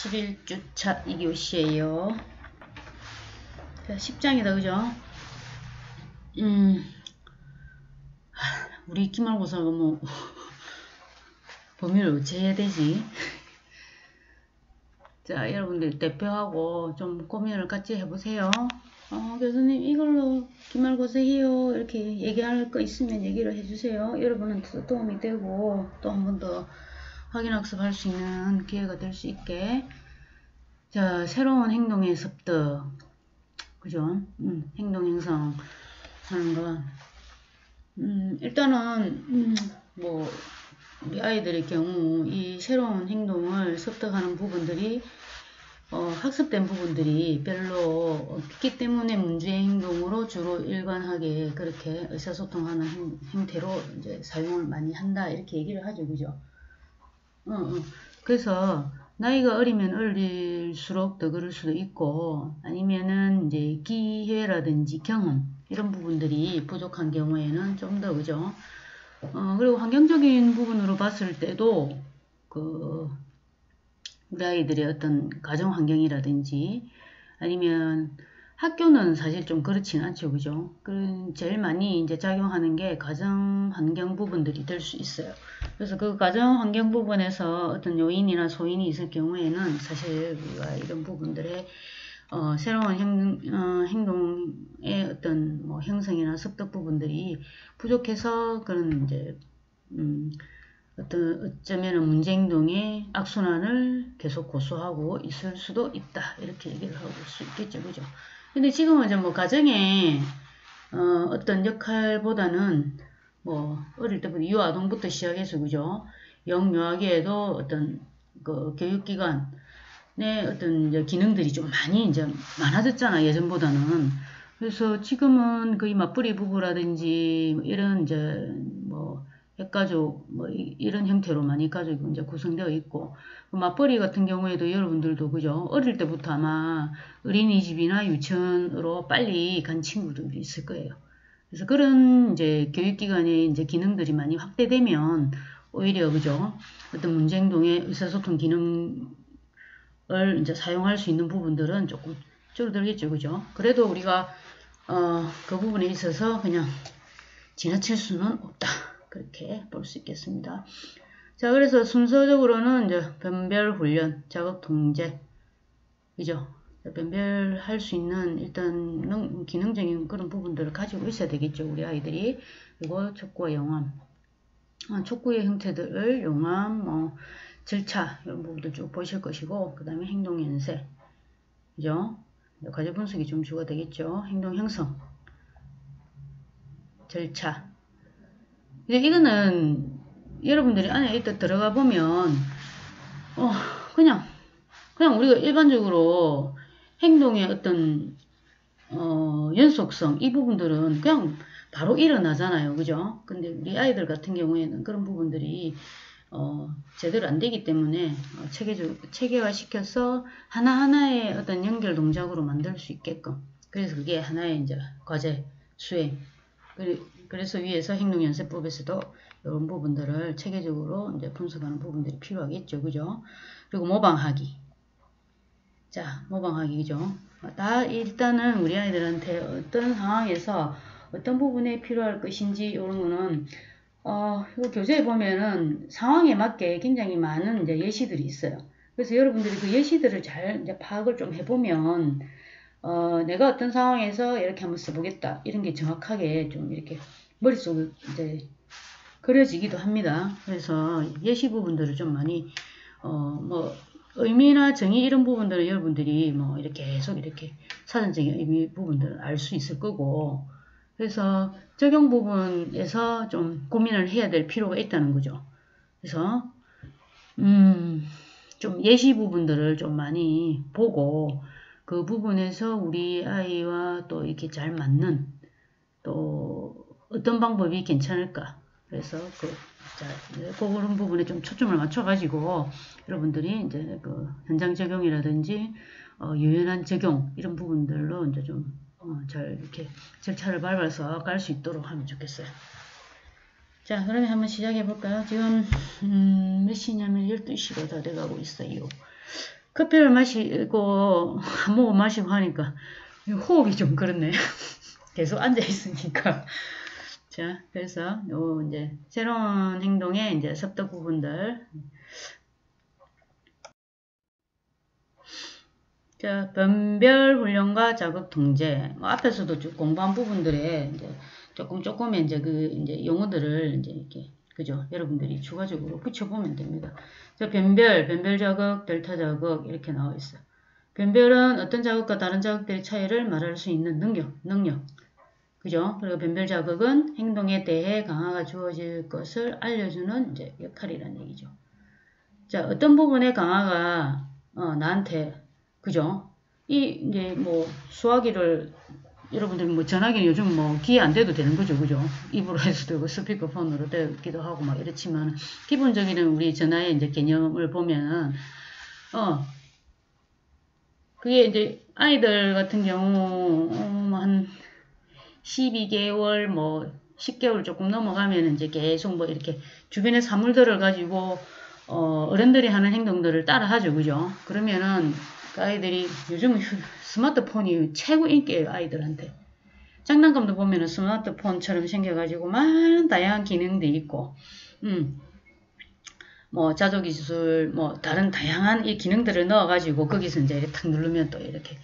11주차 2교시에요. 자, 10장이다, 그죠? 우리 기말고사가 뭐, 범위를 어찌 해야 되지? 자, 여러분들 대표하고 좀 고민을 같이 해보세요. 교수님, 이걸로 기말고사 해요. 이렇게 얘기할 거 있으면 얘기를 해주세요. 여러분한테도 도움이 되고, 또 한 번 더 확인학습할 수 있는 기회가 될 수 있게. 자, 새로운 행동의 습득. 그죠? 행동 형성 하는 거. 일단은, 뭐, 우리 아이들의 경우, 이 새로운 행동을 습득하는 부분들이, 학습된 부분들이 별로 없기 때문에 문제의 행동으로 주로 일관하게 그렇게 의사소통하는 형태로 이제 사용을 많이 한다. 이렇게 얘기를 하죠. 그죠? 그래서, 나이가 어리면 어릴수록 더 그럴 수도 있고, 아니면은 이제 기회라든지 경험, 이런 부분들이 부족한 경우에는 좀 더, 그죠? 그리고 환경적인 부분으로 봤을 때도, 우리 아이들의 어떤 가정 환경이라든지, 아니면 학교는 사실 좀 그렇진 않죠, 그죠? 제일 많이 이제 작용하는 게 가정 환경 부분들이 될 수 있어요. 그래서 그 가정 환경 부분에서 어떤 요인이나 소인이 있을 경우에는 사실 우리가 이런 부분들의 새로운 행동의 어떤 뭐 형성이나 습득 부분들이 부족해서 그런 이제 어쩌면은 문제행동의 악순환을 계속 고수하고 있을 수도 있다. 이렇게 얘기를 하고 볼 수 있겠죠. 그죠? 근데 지금은 이제 뭐 가정의 어떤 역할보다는 뭐 어릴 때부터 유아동부터 시작해서 그죠? 영유아기에도 어떤 그 교육기관의 어떤 이제 기능들이 좀 많이 이제 많아졌잖아. 예전보다는. 그래서 지금은 거의 맞벌이 부부라든지 이런 이제 뭐 핵가족 뭐 이런 형태로 많이 가족이 이제 구성되어 있고, 맞벌이 같은 경우에도 여러분들도 그죠? 어릴 때부터 아마 어린이집이나 유치원으로 빨리 간 친구들이 있을 거예요. 그래서 그런 이제 교육기관의 이제 기능들이 많이 확대되면 오히려 그죠? 어떤 문제행동의 의사소통 기능을 이제 사용할 수 있는 부분들은 조금 줄어들겠죠, 그죠? 그래도 우리가 그 부분에 있어서 그냥 지나칠 수는 없다. 그렇게 볼 수 있겠습니다. 자, 그래서 순서적으로는 이제 변별 훈련, 작업 통제, 그죠? 변별할 수 있는 일단 기능적인 그런 부분들을 가지고 있어야 되겠죠, 우리 아이들이. 그리고 촉구와 영암, 촉구의 형태들을 영암, 뭐 절차 이런 부분들 쭉 보실 것이고, 그 다음에 행동 연세, 그죠? 과제 분석이 좀 주가 되겠죠. 행동 형성, 절차. 이거는 여러분들이 안에 일단 들어가 보면 그냥 우리가 일반적으로 행동의 어떤 연속성 이 부분들은 그냥 바로 일어나잖아요, 그죠? 근데 우리 아이들 같은 경우에는 그런 부분들이 제대로 안 되기 때문에 체계화 시켜서 하나하나의 어떤 연결 동작으로 만들 수 있게끔, 그래서 그게 하나의 이제 과제 수행, 그래서 위에서 행동연습법에서도 이런 부분들을 체계적으로 이제 분석하는 부분들이 필요하겠죠. 그죠? 그리고 모방하기. 자, 모방하기, 그죠? 일단은 우리 아이들한테 어떤 상황에서 어떤 부분에 필요할 것인지, 이런 거는, 이거 교재에 보면은 상황에 맞게 굉장히 많은 이제 예시들이 있어요. 그래서 여러분들이 그 예시들을 잘 이제 파악을 좀 해보면, 내가 어떤 상황에서 이렇게 한번 써보겠다. 이런 게 정확하게 좀 이렇게 머릿속에 이제 그려지기도 합니다. 그래서 예시 부분들을 좀 많이, 뭐, 의미나 정의 이런 부분들을 여러분들이 뭐 이렇게 계속 이렇게 사전적인 의미 부분들을 알 수 있을 거고, 그래서 적용 부분에서 좀 고민을 해야 될 필요가 있다는 거죠. 그래서, 좀 예시 부분들을 좀 많이 보고, 그 부분에서 우리 아이와 또 이렇게 잘 맞는 또 어떤 방법이 괜찮을까. 그래서 그런 부분에 좀 초점을 맞춰가지고 여러분들이 이제 그 현장 적용이라든지 유연한 적용 이런 부분들로 이제 좀 잘 이렇게 절차를 밟아서 갈 수 있도록 하면 좋겠어요. 자, 그러면 한번 시작해 볼까요? 지금 몇 시냐면 12시가 다 돼가고 있어요. 커피를 마시고 한 모금 마시고 하니까 호흡이 좀 그렇네. 계속 앉아 있으니까. 자, 그래서 요 이제 새로운 행동의 이제 습득 부분들. 자, 변별 훈련과 자극 통제. 뭐 앞에서도 쭉 공부한 부분들에 이제 조금 이제 이제 용어들을 이제 이렇게 그죠? 여러분들이 추가적으로 붙여보면 됩니다. 자, 변별 자극, 델타 자극 이렇게 나와 있어요. 변별은 어떤 자극과 다른 자극들의 차이를 말할 수 있는 능력. 그죠? 그리고 변별 자극은 행동에 대해 강화가 주어질 것을 알려주는 이제 역할이라는 얘기죠. 자, 어떤 부분의 강화가 나한테 그죠? 이제 뭐 수화기를 여러분들 뭐 전화기는 요즘 뭐 귀에 안 대도 되는 거죠, 그죠? 입으로 해서 되고 스피커폰으로 되기도 하고 막 이렇지만 기본적인 우리 전화의 이제 개념을 보면 그게 이제 아이들 같은 경우 한 12개월 뭐 10개월 조금 넘어가면 이제 계속 뭐 이렇게 주변의 사물들을 가지고 어른들이 하는 행동들을 따라 하죠, 그죠? 그러면은 그 아이들이 요즘은 스마트폰이 최고 인기예요, 아이들한테. 장난감도 보면은 스마트폰처럼 생겨가지고 많은 다양한 기능들이 있고, 뭐 자조기술, 뭐 다른 다양한 이 기능들을 넣어가지고 거기서 이제 탁 누르면 또 이렇게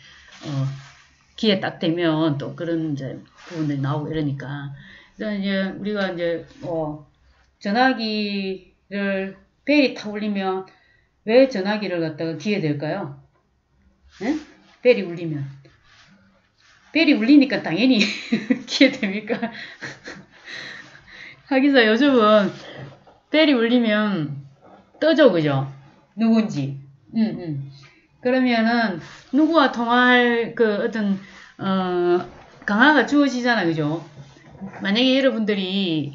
귀에 딱 대면 또 그런 이제 부분들이 나오고 이러니까. 그래서 이제 우리가 이제 전화기를 벨이 탁 울리면 왜 전화기를 갖다가 귀에 댈까요? 네? 벨이 울리면. 벨이 울리니까 당연히 귀에 댑니까? 하기서 요즘은 벨이 울리면 떠져, 그죠? 누군지. 그러면은 누구와 통화할 그 어떤 강화가 주어지잖아, 그죠? 만약에 여러분들이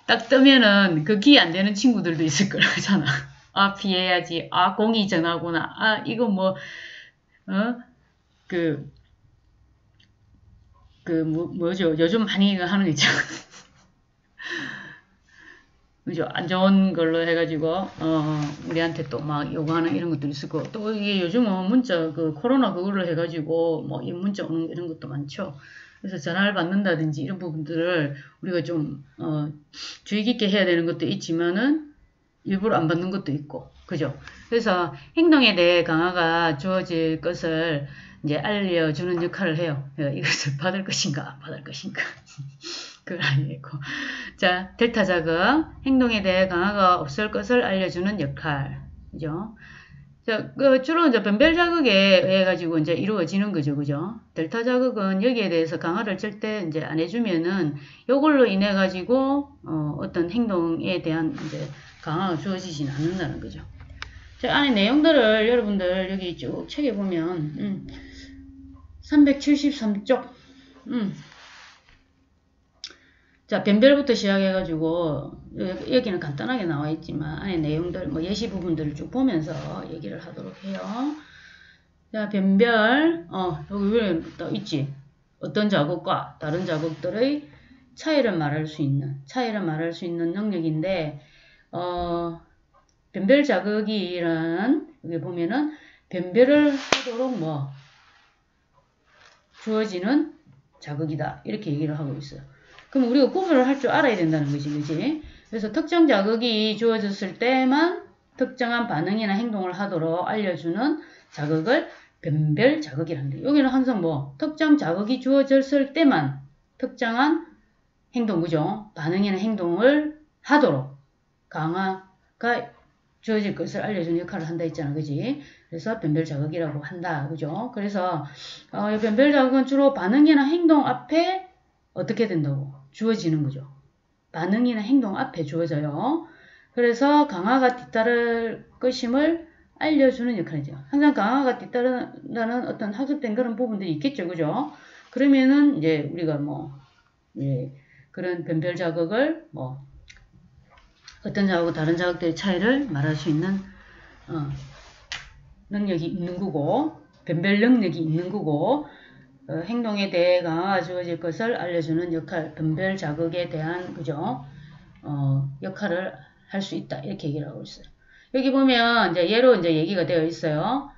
딱 뜨면은 그 귀 안 되는 친구들도 있을 거잖아. 아, 피해야지. 아, 공이 전화구나. 아, 이거 뭐 뭐죠? 요즘 많이 하는 거 있죠. 그죠? 안 좋은 걸로 해가지고, 우리한테 또 막 요구하는 이런 것도 있을 거고, 또 이게 요즘은 문자, 코로나 그걸로 해가지고, 뭐, 이 문자 오는 이런 것도 많죠. 그래서 전화를 받는다든지 이런 부분들을 우리가 좀, 주의 깊게 해야 되는 것도 있지만은, 일부러 안 받는 것도 있고, 그죠? 그래서 행동에 대해 강화가 주어질 것을 이제 알려주는 역할을 해요. 이것을 받을 것인가, 안 받을 것인가. 그걸 알고. 자, 델타 자극. 행동에 대해 강화가 없을 것을 알려주는 역할. 그죠? 자, 주로 이제 변별 자극에 의해 가지고 이제 이루어지는 거죠. 그죠? 델타 자극은 여기에 대해서 강화를 절대 이제 안 해주면은 이걸로 인해 가지고, 어떤 행동에 대한 이제 강화가 주어지진 않는다는 거죠. 자, 안에 내용들을 여러분들 여기 쭉 책에 보면, 373쪽, 자, 변별부터 시작해가지고, 여기는 간단하게 나와 있지만, 안에 내용들, 뭐, 예시 부분들을 쭉 보면서 얘기를 하도록 해요. 자, 변별, 여기 왜 또 있지? 어떤 자극과 다른 자극들의 차이를 말할 수 있는 능력인데, 변별 자극이란, 여기 보면은, 변별을 하도록 뭐, 주어지는 자극이다. 이렇게 얘기를 하고 있어요. 그럼 우리가 구분을 할 줄 알아야 된다는 거지, 그지? 그래서 특정 자극이 주어졌을 때만 특정한 반응이나 행동을 하도록 알려주는 자극을 변별 자극이란다. 여기는 항상 뭐, 특정 자극이 주어졌을 때만 특정한 행동, 그죠? 반응이나 행동을 하도록 강화가 주어질 것을 알려주는 역할을 한다 했잖아, 그지? 그래서 변별 자극이라고 한다, 그죠? 그래서 변별 자극은 주로 반응이나 행동 앞에 어떻게 된다고? 주어지는 거죠. 반응이나 행동 앞에 주어져요. 그래서 강화가 뒤따를 것임을 알려주는 역할이죠. 항상 강화가 뒤따른다는 어떤 학습된 그런 부분들이 있겠죠, 그죠? 그러면은 이제 우리가 그런 변별 자극을 어떤 자극과 다른 자극들의 차이를 말할 수 있는 능력이 있는 거고, 변별 능력이 있는 거고, 행동에 대해 강화가 주어질 것을 알려주는 역할, 변별 자극에 대한 그죠? 역할을 할 수 있다. 이렇게 얘기를 하고 있어요. 여기 보면 이제 예로 이제 얘기가 되어 있어요.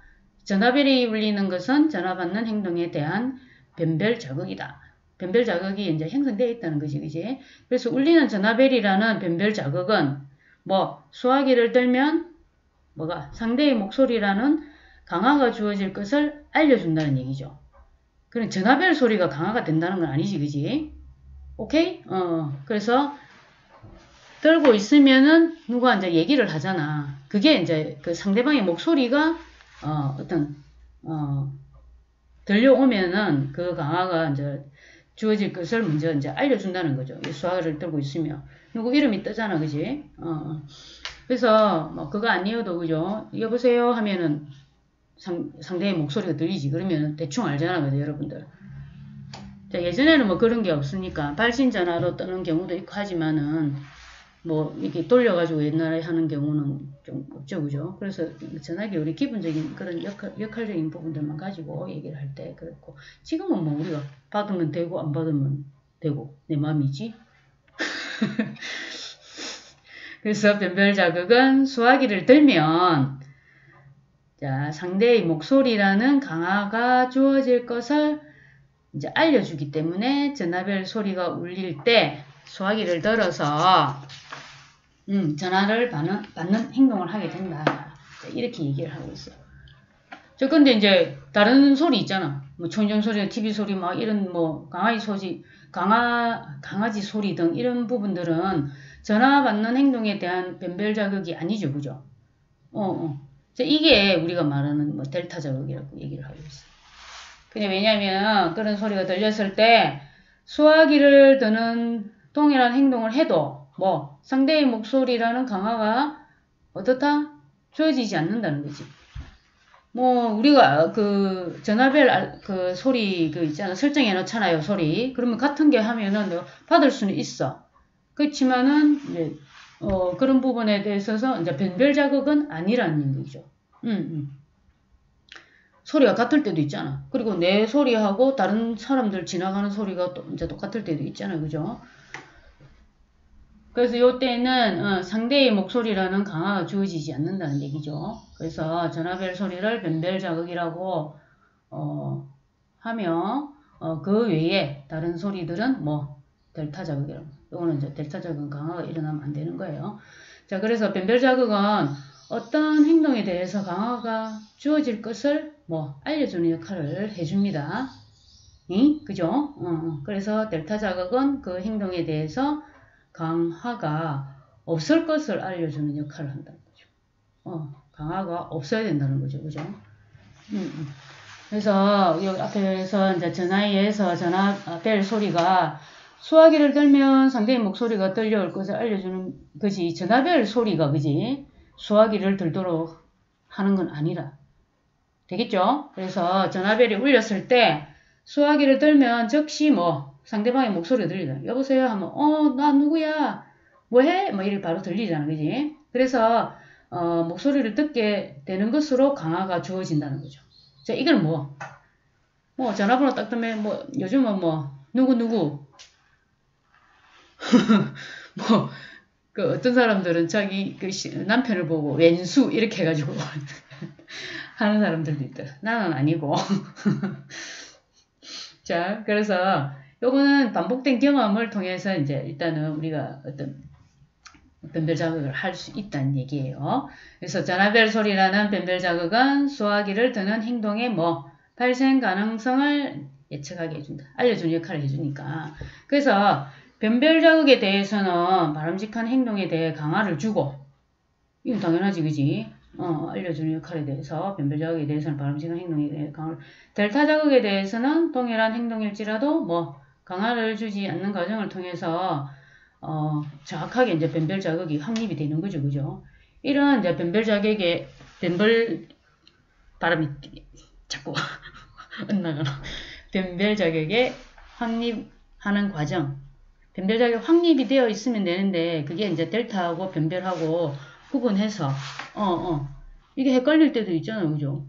전화벨이 울리는 것은 전화받는 행동에 대한 변별 자극이다. 변별 자극이 이제 형성되어 있다는 거지, 그지? 그래서 울리는 전화벨이라는 변별 자극은 뭐 수화기를 들면 뭐가 상대의 목소리라는 강화가 주어질 것을 알려준다는 얘기죠. 그럼 전화벨 소리가 강화가 된다는 건 아니지, 그지? 오케이? 그래서 떨고 있으면은 누가 이제 얘기를 하잖아. 그게 이제 그 상대방의 목소리가 들려오면은 그 강화가 이제 주어질 것을 먼저 이제 알려준다는 거죠. 수화기를 들고 있으면 누구 이름이 뜨잖아, 그지? 그래서 뭐 그거 아니어도 그죠? 여보세요 하면은 상대의 목소리가 들리지. 그러면 대충 알잖아, 그죠, 여러분들. 자, 예전에는 뭐 그런 게 없으니까 발신 전화로 뜨는 경우도 있고 하지만은 뭐 이렇게 돌려가지고 옛날에 하는 경우는 좀 없죠, 그죠? 그래서 전화기 우리 기본적인 그런 역할적인 부분들만 가지고 얘기를 할 때 그렇고, 지금은 뭐 우리가 받으면 되고 안 받으면 되고 내 마음이지. 그래서 변별 자극은 수화기를 들면 자, 상대의 목소리라는 강화가 주어질 것을 이제 알려주기 때문에 전화벨 소리가 울릴 때 수화기를 들어서 전화를 받는 행동을 하게 된다. 이렇게 얘기를 하고 있어요. 저 근데 이제 다른 소리 있잖아. 뭐 천정 소리, TV 소리, 막 이런 뭐 강아지 소리 등 이런 부분들은 전화 받는 행동에 대한 변별 자극이 아니죠, 그죠? 이게 우리가 말하는 뭐 델타 자극이라고 얘기를 하고 있어요. 근데 왜냐면 그런 소리가 들렸을 때 수화기를 드는 동일한 행동을 해도 뭐 상대의 목소리라는 강화가 어떻다? 주어지지 않는다는 거지. 뭐 우리가 그 전화벨 그 소리 그 있잖아, 설정해 놓잖아요, 소리. 그러면 같은 게 하면은 받을 수는 있어. 그렇지만은 이제 그런 부분에 대해서 이제 변별 자극은 아니라는 얘기죠. 소리가 같을 때도 있잖아. 그리고 내 소리하고 다른 사람들 지나가는 소리가 또 이제 똑같을 때도 있잖아요, 그죠? 그래서 이때는 상대의 목소리라는 강화가 주어지지 않는다는 얘기죠. 그래서 전화벨 소리를 변별 자극이라고 하며 그 외에 다른 소리들은 뭐 델타 자극이라고. 이거는 이제 델타 자극은 강화가 일어나면 안 되는 거예요. 자, 그래서 변별 자극은 어떤 행동에 대해서 강화가 주어질 것을 뭐 알려주는 역할을 해줍니다. 응? 그죠? 그래서 델타 자극은 그 행동에 대해서 강화가 없을 것을 알려주는 역할을 한다는 거죠. 강화가 없어야 된다는 거죠. 그죠? 그래서 여기 앞에서 이제 전화기에서 전화벨 소리가 수화기를 들면 상대의 목소리가 들려올 것을 알려주는 거지. 전화벨 소리가 그지? 수화기를 들도록 하는 건 아니라. 되겠죠? 그래서 전화벨이 울렸을 때 수화기를 들면 즉시 뭐 상대방의 목소리가 들리잖아. 여보세요 하면 나 누구야? 뭐해? 뭐 이렇게 바로 들리잖아. 그지? 그래서 목소리를 듣게 되는 것으로 강화가 주어진다는 거죠. 자, 이건 뭐 전화번호 딱 뜨면 뭐 요즘은 뭐 누구 뭐 그 어떤 사람들은 자기 그 남편을 보고 왼수 이렇게 해가지고 하는 사람들도 있다. 나는 아니고. 자, 그래서 요거는 반복된 경험을 통해서 이제 일단은 우리가 어떤 변별 자극을 할 수 있다는 얘기예요. 그래서 전화벨 소리라는 변별 자극은 수화기를 드는 행동의 뭐 발생 가능성을 예측하게 해준다. 알려주는 역할을 해주니까. 그래서 변별 자극에 대해서는 바람직한 행동에 대해 강화를 주고, 이건 당연하지, 그지? 알려주는 역할에 대해서, 변별 자극에 대해서는 바람직한 행동에 대해 강화를, 델타 자극에 대해서는 동일한 행동일지라도 뭐 강화를 주지 않는 과정을 통해서 정확하게 이제 변별 자극이 확립이 되는 거죠, 그죠? 이런 이제 변별 자극의 바람이 자꾸 엇나가나. 변별 자극의 확립하는 과정. 변별 자극 확립이 되어 있으면 되는데 그게 이제 델타하고 변별하고 구분해서 이게 헷갈릴 때도 있잖아요, 그죠?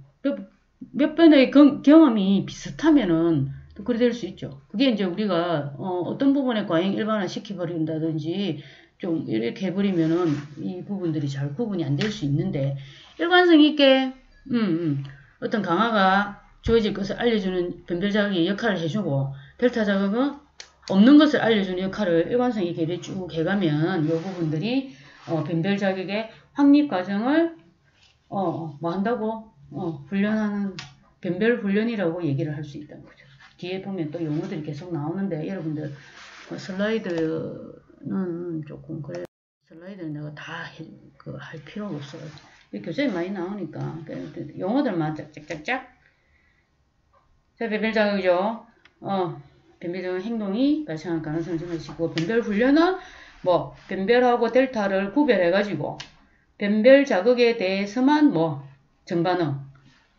몇 번의 경험이 비슷하면은 또 그래 될 수 있죠. 그게 이제 우리가 어떤 부분에 과잉 일반화 시켜버린다든지 좀 이렇게 해버리면은 이 부분들이 잘 구분이 안 될 수 있는데 일관성 있게 어떤 강화가 주어질 것을 알려주는 변별 자극의 역할을 해주고 델타 자극은 없는 것을 알려주는 역할을 일관성 있게 쭉 해가면 이 부분들이 변별 자극의 확립 과정을 뭐 한다고 훈련하는 변별 훈련이라고 얘기를 할 수 있다는 거죠. 뒤에 보면 또 용어들이 계속 나오는데 여러분들 슬라이드는 조금 그래. 슬라이드는 내가 다 할 필요가 없어요. 교재에 많이 나오니까 용어들만 짝짝짝짝. 자, 변별 자극이죠. 변별적인 행동이 발생할 가능성을 증가시키고 변별 훈련은 뭐 변별하고 델타를 구별해가지고 변별 자극에 대해서만 뭐 정반응,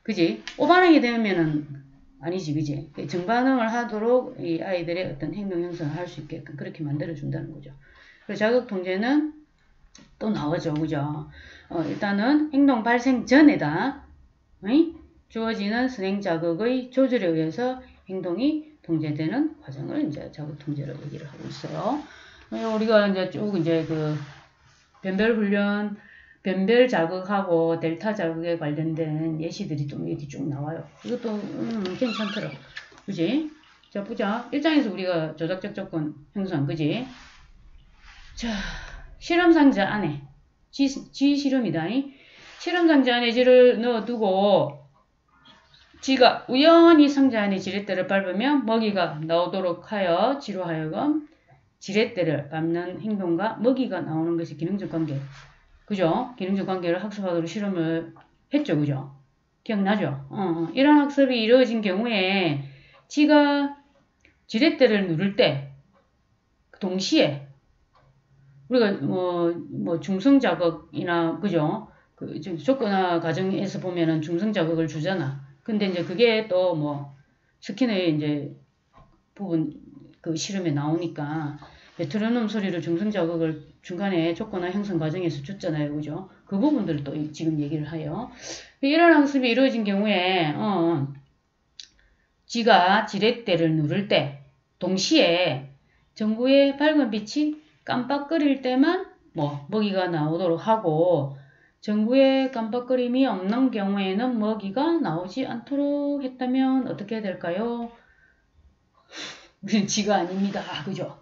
그지? 오반응이 되면은 아니지, 그지? 정반응을 하도록 이 아이들의 어떤 행동 형성을 할 수 있게끔 그렇게 만들어 준다는 거죠. 그리고 자극 통제는 또 나오죠, 그죠? 일단은 행동 발생 전에다 주어지는 선행 자극의 조절에 의해서 행동이 통제되는 과정을 이제 자극 통제로 얘기를 하고 있어요. 우리가 이제 쭉 이제 그 변별 훈련, 변별 자극하고 델타 자극에 관련된 예시들이 또 여기 쭉 나와요. 이것도 괜찮더라. 그지? 자, 보자. 1장에서 우리가 조작적 조건 형성, 그지? 자, 실험 상자 안에 G 실험이다. 실험 상자 안에 G를 넣어두고 G가 우연히 상자 안에 지렛대를 밟으면 먹이가 나오도록 하여 G로 하여금 지렛대를 밟는 행동과 먹이가 나오는 것이 기능적 관계. 그죠? 기능적 관계를 학습하도록 실험을 했죠. 그죠? 기억나죠? 이런 학습이 이루어진 경우에 G가 지렛대를 누를 때 동시에 우리가 뭐 중성 자극이나 그죠? 그 조건화 과정에서 보면은 중성 자극을 주잖아. 근데 이제 그게 또 뭐 스킨의 이제 부분 그 실험에 나오니까 메트로놈 소리를 중성 자극을 중간에 조건화 형성 과정에서 줬잖아요. 그죠? 그 부분들을 또 지금 얘기를 해요. 이런 학습이 이루어진 경우에 G가 지렛대를 누를 때 동시에 전구의 밝은 빛이 깜빡거릴 때만 뭐 먹이가 나오도록 하고 전구에 깜빡거림이 없는 경우에는 먹이가 나오지 않도록 했다면 어떻게 해야 될까요? 우리는 G가 아닙니다. 그죠?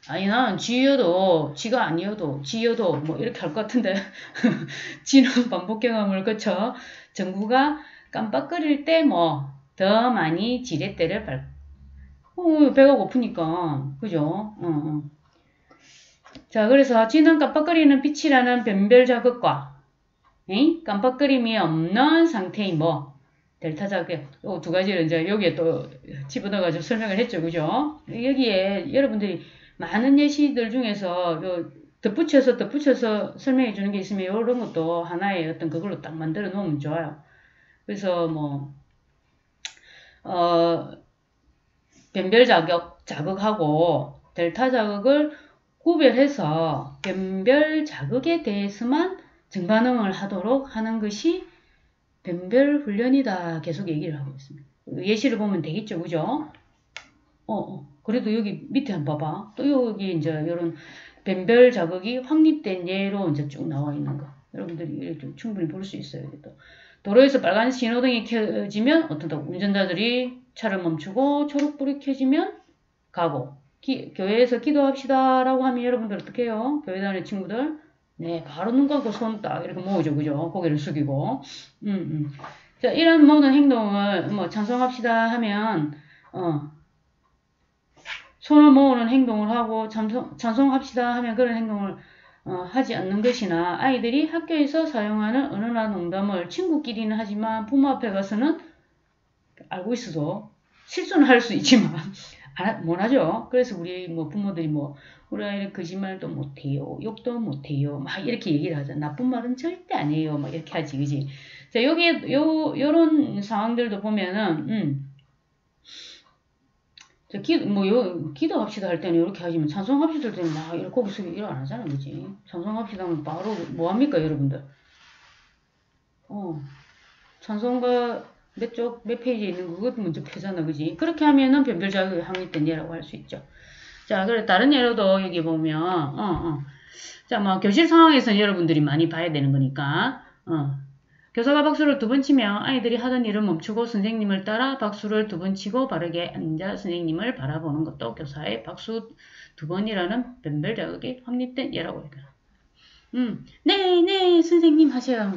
아니 난 G여도 G가 아니어도 G여도 뭐 이렇게 할 것 같은데 G는 반복 경험을 거쳐 전구가 깜빡거릴 때 뭐 더 많이 지렛대를 배가 고프니까 그죠? 자, 그래서 G는 깜빡거리는 빛이라는 변별 자극과 깜빡거림이 없는 상태인 뭐 델타 자극 요 두 가지를 이제 여기에 또 집어넣어가지고 설명을 했죠, 그죠? 여기에 여러분들이 많은 예시들 중에서 요 덧붙여서 설명해 주는 게 있으면 이런 것도 하나의 어떤 그걸로 딱 만들어 놓으면 좋아요. 그래서 뭐 변별 자극하고 델타 자극을 구별해서 변별 자극에 대해서만 정반응을 하도록 하는 것이 변별 훈련이다. 계속 얘기를 하고 있습니다. 예시를 보면 되겠죠, 그죠? 그래도 여기 밑에 한번 봐봐. 또 여기 이제 이런 변별 자극이 확립된 예로 이제 쭉 나와 있는 거. 여러분들이 좀 충분히 볼 수 있어요. 또 도로에서 빨간 신호등이 켜지면 어떻다 운전자들이 차를 멈추고 초록불이 켜지면 가고 교회에서 기도합시다 라고 하면 여러분들 어떻게 해요? 교회 다니는 친구들 네 바로 눈 감고 손 딱 이렇게 모으죠. 그죠? 고개를 숙이고 자 이런 모든 행동을 뭐 찬송합시다 하면 손을 모으는 행동을 하고 찬송합시다 하면 그런 행동을 하지 않는 것이나 아이들이 학교에서 사용하는 언어나 농담을 친구끼리는 하지만 부모 앞에 가서는 알고 있어도 실수는 할 수 있지만 못 하죠. 그래서 우리 뭐 부모들이 뭐 우리 아이는 거짓말도 못해요. 욕도 못해요. 막 이렇게 얘기를 하잖아. 나쁜 말은 절대 안 해요. 막 이렇게 하지. 그지? 자, 여기에 요런 상황들도 보면은 자, 기도합시다 할 때는 이렇게 하지만 찬송합시다 할 때는 막 이렇게 고개 숙이고 이러 안 하잖아. 그지? 찬송합시다 하면 바로 뭐 합니까, 여러분들? 찬송가 몇 페이지에 있는 그것도 먼저 펴잖아. 그지? 그렇게 하면은 변별 자극이 확립된 예라고 할 수 있죠. 자, 그래 다른 예로도 여기 보면 자, 뭐 교실 상황에서는 여러분들이 많이 봐야 되는 거니까 교사가 박수를 2번 치면 아이들이 하던 일을 멈추고 선생님을 따라 박수를 2번 치고 바르게 앉아 선생님을 바라보는 것도 교사의 박수 2번이라는 변별 자극이 확립된 예라고 해요. 네, 선생님 하셔야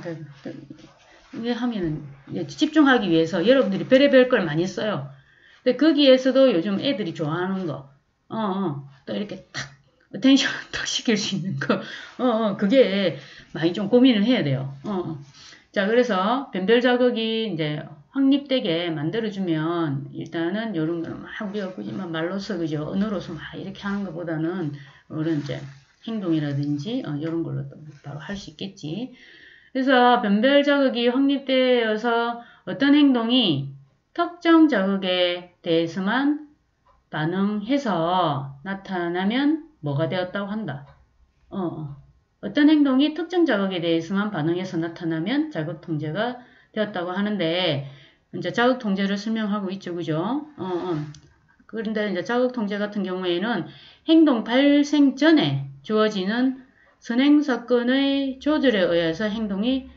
이게 하면은 집중하기 위해서 여러분들이 별의별 걸 많이 써요. 근데 거기에서도 요즘 애들이 좋아하는 거, 또 이렇게 탁 어텐션 탁 시킬 수 있는 거, 그게 많이 좀 고민을 해야 돼요. 자, 그래서 변별 자극이 이제 확립되게 만들어주면 일단은 이런 거는 막 우리가 굳이 막 말로서 그죠, 언어로서 막 이렇게 하는 것보다는 이런 이제 행동이라든지 이런 걸로 또 바로 할 수 있겠지. 그래서 변별 자극이 확립되어서 어떤 행동이 특정 자극에 대해서만 반응해서 나타나면 뭐가 되었다고 한다. 어떤 행동이 특정 자극에 대해서만 반응해서 나타나면 자극 통제가 되었다고 하는데, 이제 자극 통제를 설명하고 있죠, 그죠? 그런데 이제 자극 통제 같은 경우에는 행동 발생 전에 주어지는 선행 사건의 조절에 의해서 행동이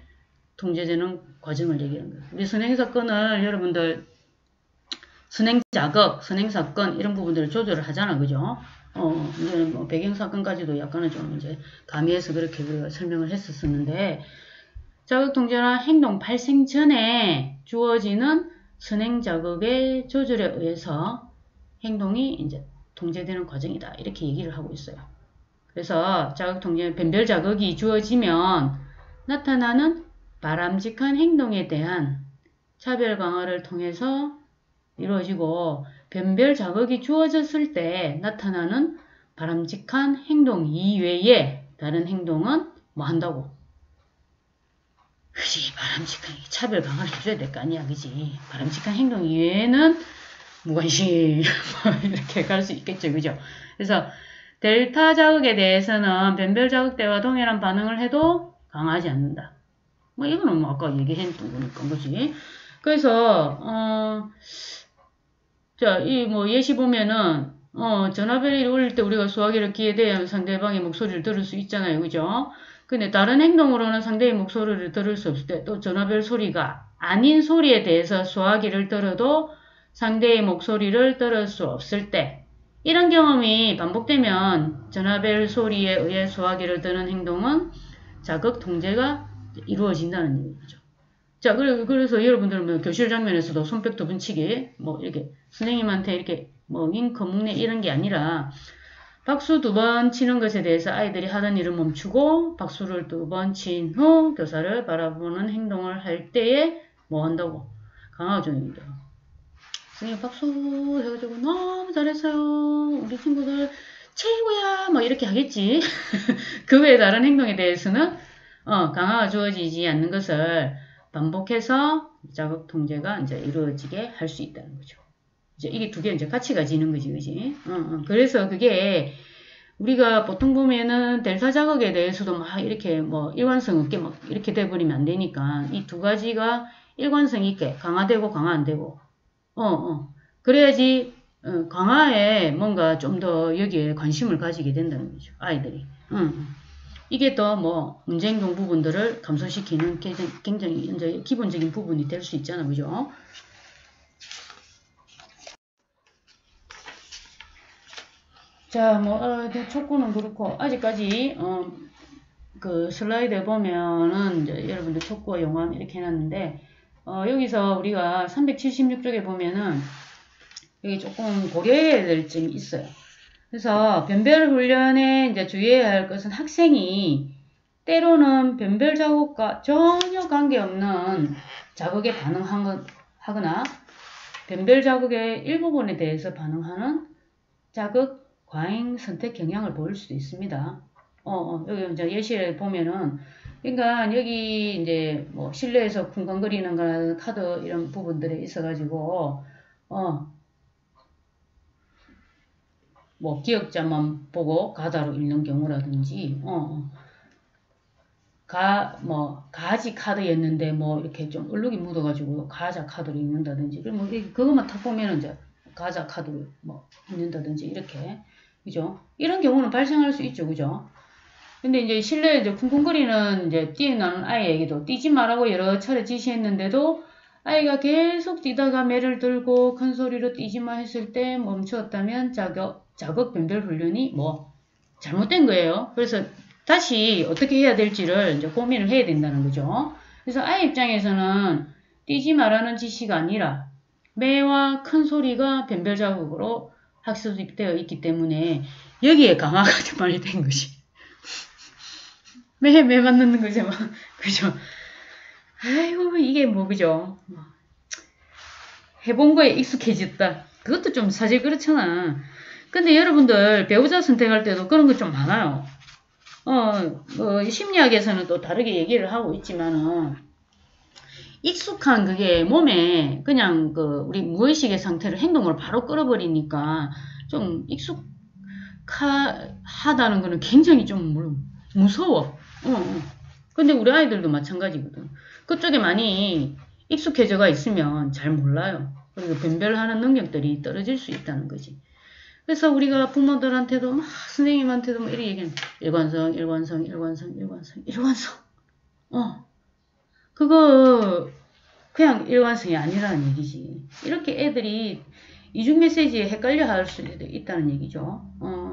통제되는 과정을 얘기하는 거예요. 우리 선행 사건을 여러분들 선행 자극, 선행 사건 이런 부분들을 조절을 하잖아, 그죠? 이제 뭐 배경 사건까지도 약간은 좀 이제 가미해서 그렇게 우리가 설명을 했었는데, 자극 통제는 행동 발생 전에 주어지는 선행 자극의 조절에 의해서 행동이 이제 통제되는 과정이다, 이렇게 얘기를 하고 있어요. 그래서 자극 통제는 변별 자극이 주어지면 나타나는 바람직한 행동에 대한 차별 강화를 통해서 이루어지고, 변별 자극이 주어졌을 때 나타나는 바람직한 행동 이외에 다른 행동은 뭐 한다고? 그지, 바람직한 차별 강화를 해줘야 될 거 아니야, 그지? 바람직한 행동 이외에는 무관심 이렇게 갈 수 있겠죠, 그죠? 그래서 델타 자극에 대해서는 변별 자극 때와 동일한 반응을 해도 강하지 않는다. 뭐 이거는 뭐 아까 얘기했던 거니까, 그지? 그래서 자, 이 뭐 예시 보면은 전화벨이 울릴 때 우리가 소화기를 귀에 대면 상대방의 목소리를 들을 수 있잖아요, 그죠? 근데 다른 행동으로는 상대의 목소리를 들을 수 없을 때, 또 전화벨 소리가 아닌 소리에 대해서 소화기를 들어도 상대의 목소리를 들을 수 없을 때, 이런 경험이 반복되면 전화벨 소리에 의해 소화기를 드는 행동은 자극 통제가 이루어진다는 얘기죠. 자, 그래서 여러분들 뭐 교실 장면에서도 손뼉 2번 치기, 뭐 이렇게 선생님한테 이렇게 뭐 윙크, 묵내 이런 게 아니라 박수 2번 치는 것에 대해서 아이들이 하던 일을 멈추고 박수를 2번 친 후 교사를 바라보는 행동을 할 때에 뭐 한다고? 강화 중입니다. 선생님 박수 해가지고 너무 잘했어요. 우리 친구들 최고야. 뭐 이렇게 하겠지. 그 외에 다른 행동에 대해서는 강화가 주어지지 않는 것을 반복해서 자극 통제가 이제 이루어지게 할 수 있다는 거죠. 이제 이게 두 개 이제 같이 가지는 거지, 그지? 그래서 그게 우리가 보통 보면은 델타 자극에 대해서도 막 이렇게 뭐 일관성 없게 막 이렇게 돼버리면 안 되니까 이 두 가지가 일관성 있게 강화되고 강화 안 되고, 그래야지 강화에 뭔가 좀 더 여기에 관심을 가지게 된다는 거죠, 아이들이. 이게 더 뭐 문제행동 부분들을 감소시키는 굉장히 이제 기본적인 부분이 될 수 있잖아, 그죠? 자, 뭐 촉구는 그렇고 아직까지 그 슬라이드에 보면은 이제 여러분들 촉구와 용암 이렇게 해놨는데 여기서 우리가 376쪽에 보면은 여기 조금 고려해야 될 점이 있어요. 그래서 변별 훈련에 이제 주의해야 할 것은 학생이 때로는 변별 자극과 전혀 관계없는 자극에 반응하거나 변별 자극의 일부분에 대해서 반응하는 자극 과잉 선택 경향을 보일 수도 있습니다. 여기 이제 예시를 보면은, 그러니까 여기 이제 뭐 실내에서 쿵쾅거리는 거나 카드 이런 부분들에 있어가지고, 뭐 기억자만 보고 가다로 읽는 경우라든지, 가지 카드였는데 뭐 이렇게 좀 얼룩이 묻어가지고 가자 카드로 읽는다든지, 그럼 뭐 그것만 딱 보면은 이제 가자 카드로 뭐 읽는다든지 이렇게, 그죠? 이런 경우는 발생할 수 있죠, 그죠? 근데 이제 실내에 이제 쿵쿵거리는 이제 뛰어나는 아이에게도 뛰지 말라고 여러 차례 지시했는데도 아이가 계속 뛰다가 매를 들고 큰 소리로 뛰지 마 했을 때 멈추었다면 자극 변별 훈련이 뭐 잘못된 거예요. 그래서 다시 어떻게 해야 될지를 이제 고민을 해야 된다는 거죠. 그래서 아이 입장에서는 뛰지 말라는 지시가 아니라 매와 큰 소리가 변별 자극으로 학습되어 있기 때문에 여기에 강화가 좀 많이 된 것이. 매 맞는 거죠. 그죠? 아이고, 이게 뭐, 그죠? 해본 거에 익숙해졌다. 그것도 좀 사실 그렇잖아. 근데 여러분들 배우자 선택할 때도 그런 거 좀 많아요. 심리학에서는 또 다르게 얘기를 하고 있지만은, 익숙한 그게 몸에 그냥 우리 무의식의 상태를 행동으로 바로 끌어버리니까 좀 익숙하다는 거는 굉장히 좀 무서워. 근데 우리 아이들도 마찬가지거든. 그쪽에 많이 익숙해져가 있으면 잘 몰라요. 그리고 변별하는 능력들이 떨어질 수 있다는 거지. 그래서 우리가 부모들한테도 막 선생님한테도 막 이렇게 얘기하는 일관성. 그거 그냥 일관성이 아니라는 얘기지. 이렇게 애들이 이중 메시지에 헷갈려 할 수도 있다는 얘기죠.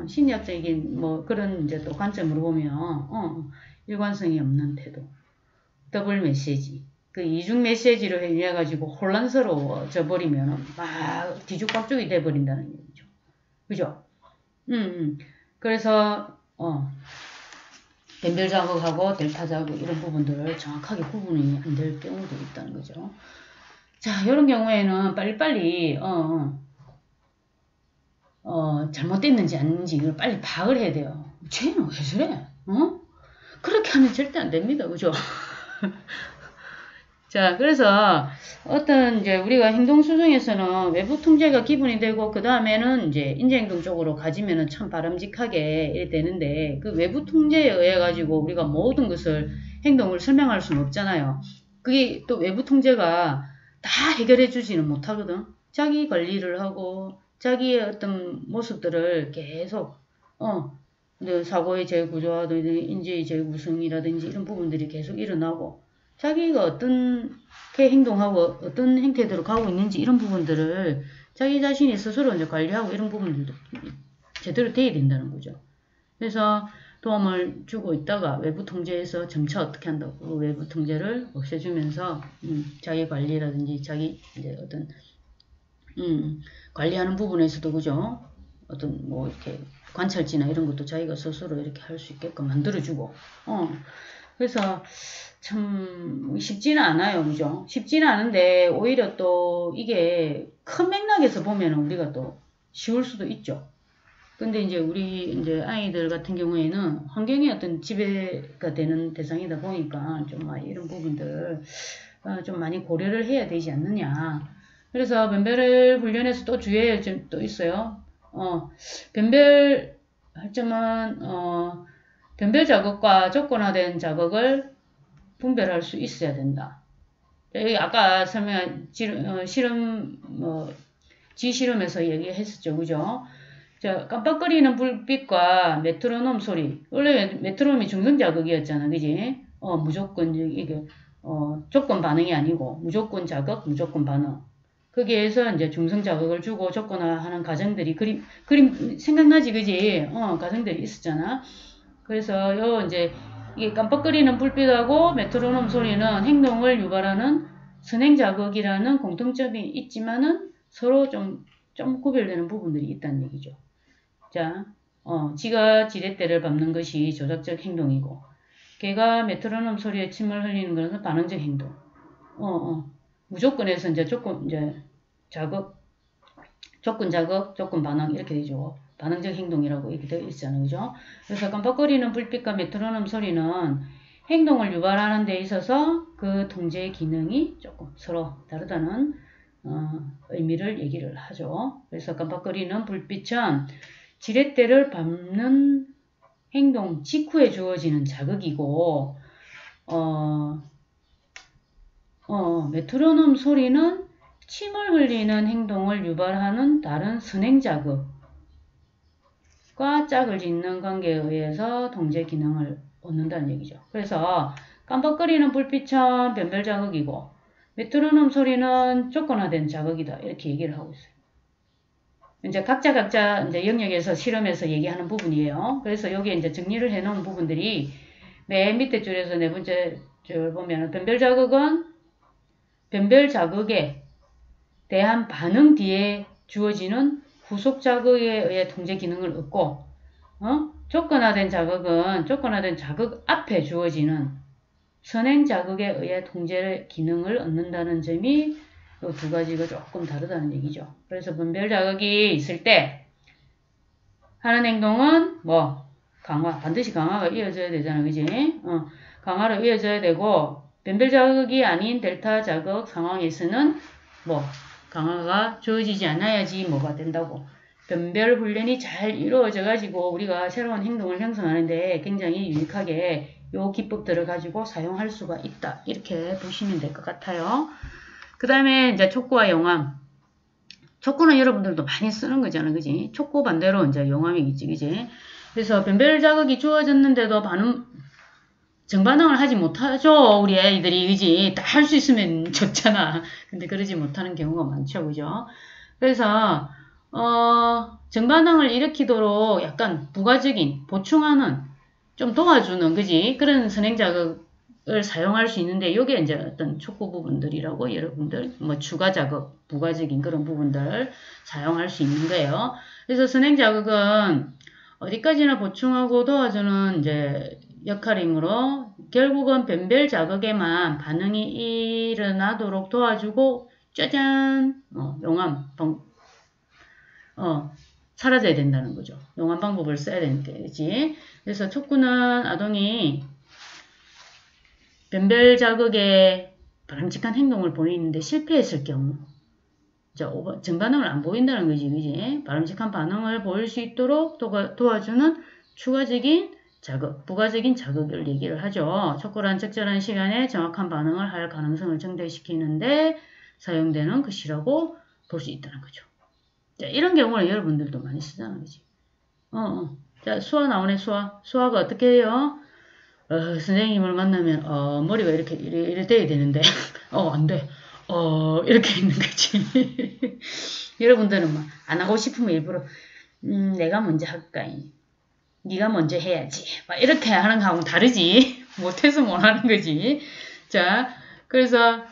심리학적인 뭐 그런 이제 또 관점으로 보면 일관성이 없는 태도. 더블 메시지. 그 이중 메시지로 인해 가지고 혼란스러워져 버리면 막 뒤죽박죽이 돼 버린다는 얘기죠. 그죠? 그래서 변별 자극하고 델타 자극 이런 부분들을 정확하게 구분이 안 될 경우도 있다는 거죠. 자, 이런 경우에는 빨리빨리 잘못됐는지 아닌지 이걸 빨리 파악을 해야 돼요. 쟤는 왜 저래? 그렇게 하면 절대 안 됩니다. 그죠? 자, 그래서 어떤 이제 우리가 행동 수정에서는 외부 통제가 기본이 되고 그 다음에는 이제 인지행동 쪽으로 가지면은 참 바람직하게 되는데 그 외부 통제에 의해 가지고 우리가 모든 것을 행동을 설명할 수는 없잖아요. 그게 또 외부 통제가 다 해결해 주지는 못하거든. 자기 관리를 하고 자기의 어떤 모습들을 계속 사고의 재구조화든지 인지의 재구성이라든지 이런 부분들이 계속 일어나고 자기가 어떻게 행동하고 어떤 행태대로 가고 있는지 이런 부분들을 자기 자신이 스스로 이제 관리하고 이런 부분들도 제대로 돼야 된다는 거죠. 그래서 도움을 주고 있다가 외부 통제에서 점차 어떻게 한다고 그 외부 통제를 없애주면서 자기 관리라든지 자기 이제 어떤 관리하는 부분에서도 그죠. 어떤 뭐 이렇게 관찰지나 이런 것도 자기가 스스로 이렇게 할 수 있게끔 만들어주고 그래서 참 쉽지는 않아요. 그죠? 쉽지는 않은데 오히려 또 이게 큰 맥락에서 보면 우리가 또 쉬울 수도 있죠. 근데 이제 우리 이제 아이들 같은 경우에는 환경이 어떤 지배가 되는 대상이다 보니까 좀 이런 부분들 좀 많이 고려를 해야 되지 않느냐. 그래서 변별 훈련에서 또 주의해야 좀 또 있어요. 변별 할 점은 변별 자극과 조건화된 자극을 분별할 수 있어야 된다. 여기 아까 설명한 지실험에서 얘기했었죠. 그죠? 자, 깜빡거리는 불빛과 메트로놈 소리. 원래 메트로놈이 중성 자극이었잖아. 그지? 무조건, 이게, 조건 반응이 아니고, 무조건 자극, 무조건 반응. 거기에서 이제 중성 자극을 주고 조건화하는 과정들이 그림 생각나지? 그지? 과정들이 있었잖아. 그래서 이제 이게 깜빡거리는 불빛하고 메트로놈 소리는 행동을 유발하는 선행 자극이라는 공통점이 있지만은 서로 좀 구별되는 부분들이 있다는 얘기죠. 자, 지가 지렛대를 밟는 것이 조작적 행동이고, 걔가 메트로놈 소리에 침을 흘리는 것은 반응적 행동. 무조건에서 이제 조건 자극, 조건 반응 이렇게 되죠. 반응적 행동이라고 이렇게 되어 있잖아요. 그죠? 그래서 깜빡거리는 불빛과 메트로놈 소리는 행동을 유발하는 데 있어서 그 통제 기능이 조금 서로 다르다는 의미를 얘기를 하죠. 그래서 깜빡거리는 불빛은 지렛대를 밟는 행동 직후에 주어지는 자극이고 메트로놈 소리는 침을 흘리는 행동을 유발하는 다른 선행 자극 과 짝을 짓는 관계에 의해서 통제 기능을 얻는다는 얘기죠. 그래서 깜빡거리는 불빛은 변별 자극이고 메트로놈 소리는 조건화된 자극이다. 이렇게 얘기를 하고 있어요. 이제 각자 이제 영역에서 실험에서 얘기하는 부분이에요. 그래서 여기에 이제 정리를 해 놓은 부분들이 맨 밑에 줄에서 네 번째 줄 보면 변별 자극은 변별 자극에 대한 반응 뒤에 주어지는 후속 자극에 의해 통제 기능을 얻고 조건화된 자극은 조건화된 자극 앞에 주어지는 선행 자극에 의해 통제 기능을 얻는다는 점이 이 두 가지가 조금 다르다는 얘기죠. 그래서 변별 자극이 있을 때 하는 행동은 뭐 강화, 반드시 강화가 이어져야 되잖아, 그지? 강화로 이어져야 되고 변별 자극이 아닌 델타 자극 상황에서는 뭐 강화가 주어지지 않아야지 뭐가 된다고. 변별 훈련이 잘 이루어져 가지고 우리가 새로운 행동을 형성하는데 굉장히 유익하게 요 기법들을 가지고 사용할 수가 있다. 이렇게 보시면 될 것 같아요. 그 다음에 이제 촉구와 용암. 촉구는 여러분들도 많이 쓰는 거잖아, 그지? 촉구 반대로 이제 용암이겠지, 그지? 그래서 변별 자극이 주어졌는데도 정반응을 하지 못하죠, 우리 애들이, 그지? 다 할 수 있으면 좋잖아. 근데 그러지 못하는 경우가 많죠, 그죠? 그래서, 정반응을 일으키도록 약간 부가적인, 보충하는, 좀 도와주는, 그지? 그런 선행 자극을 사용할 수 있는데, 요게 이제 어떤 촉구 부분들이라고 여러분들, 뭐 추가 자극, 부가적인 그런 부분들 사용할 수 있는 거예요. 그래서 선행 자극은 어디까지나 보충하고 도와주는 이제 역할이므로 결국은 변별 자극에만 반응이 일어나도록 도와주고 짜잔 용암 사라져야 된다는 거죠. 용암 방법을 써야 되는 거지. 그래서 촉구는 아동이 변별 자극에 바람직한 행동을 보이는데 실패했을 경우 정반응을 안 보인다는 거지, 그지? 바람직한 반응을 보일 수 있도록 도와주는 추가적인 자극, 부가적인 자극을 얘기를 하죠. 촉구란 적절한 시간에 정확한 반응을 할 가능성을 증대시키는데 사용되는 것이라고 볼 수 있다는 거죠. 자, 이런 경우를 여러분들도 많이 쓰잖아, 그지? 자, 수화 나오네, 수화. 수화가 어떻게 해요? 선생님을 만나면, 머리가 이렇게 돼야 되는데, 안 돼. 이렇게 있는 거지. 여러분들은 막, 안 하고 싶으면 일부러, 내가 먼저 할까? 네가 먼저 해야지. 막 이렇게 하는 거하고는 다르지. 못해서 못 하는 거지. 자, 그래서,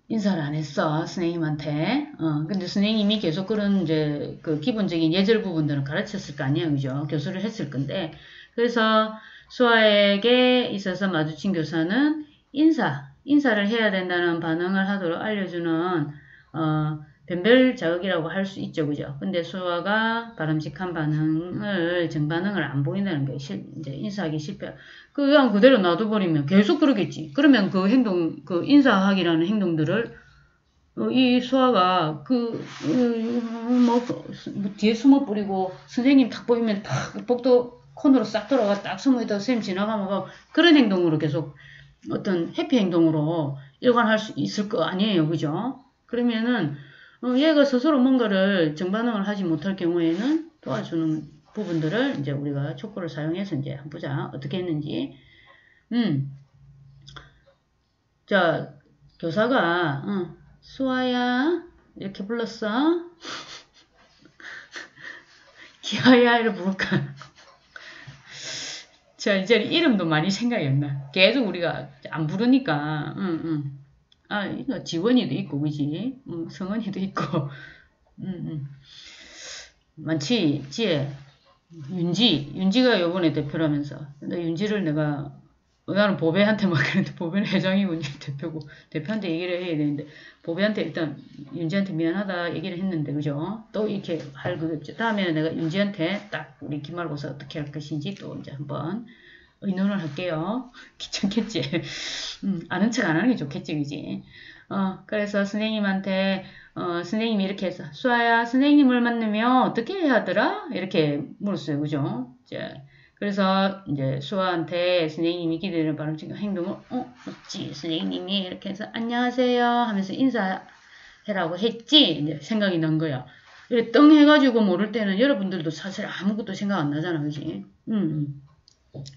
인사를 안 했어, 선생님한테. 근데 선생님이 계속 그런 이제 그 기본적인 예절 부분들은 가르쳤을 거 아니야, 그죠? 교수를 했을 건데. 그래서 수아에게 있어서 마주친 교사는 인사를 해야 된다는 반응을 하도록 알려주는, 변별 자극이라고 할 수 있죠, 그죠? 근데 수아가 바람직한 정반응을 안 보인다는 게 이제 인사하기 실패. 그냥 그대로 놔둬버리면 계속 그러겠지. 그러면 그 인사하기라는 행동들을, 이 수아가 뒤에 숨어 뿌리고, 선생님 딱 보이면 딱 복도 코너로 싹 돌아가 딱 숨어있다가 선생님 지나가면 그런 행동으로 계속 어떤 회피 행동으로 일관할 수 있을 거 아니에요, 그죠? 그러면은, 얘가 스스로 뭔가를 정반응을 하지 못할 경우에는 도와주는 부분들을 이제 우리가 촉구를 사용해서 이제 한번 보자. 어떻게 했는지. 자, 교사가, 수아야, 이렇게 불렀어. 기아야, 이렇게 부를까. 자, 이제 이름도 많이 생각이 안 나. 계속 우리가 안 부르니까, 이거 지원이도 있고, 그지? 성원이도 있고, 많지, 지혜. 윤지가 요번에 대표라면서. 근데 윤지를 나는 보배한테 막 그랬는데, 보배는 회장이고, 대표고, 대표한테 얘기를 해야 되는데, 보배한테 일단, 윤지한테 미안하다 얘기를 했는데, 그죠? 또 이렇게 할 그게 없죠. 다음에는 내가 윤지한테 딱 우리 기말고사 어떻게 할 것인지 또 이제 한번 의논을 할게요. 귀찮겠지? 아는 척 안 하는 게 좋겠지, 그지? 그래서 선생님한테, 선생님이 이렇게 해서, 수아야, 선생님을 만나면 어떻게 해야 하더라? 이렇게 물었어요, 그죠? 그래서 이제 수아한테 선생님이 기대는 바람직한 행동을, 맞지? 선생님이 이렇게 해서, 안녕하세요 하면서 인사해라고 했지? 이제 생각이 난 거야. 이렇게 떵 해가지고 모를 때는 여러분들도 사실 아무것도 생각 안 나잖아, 그지?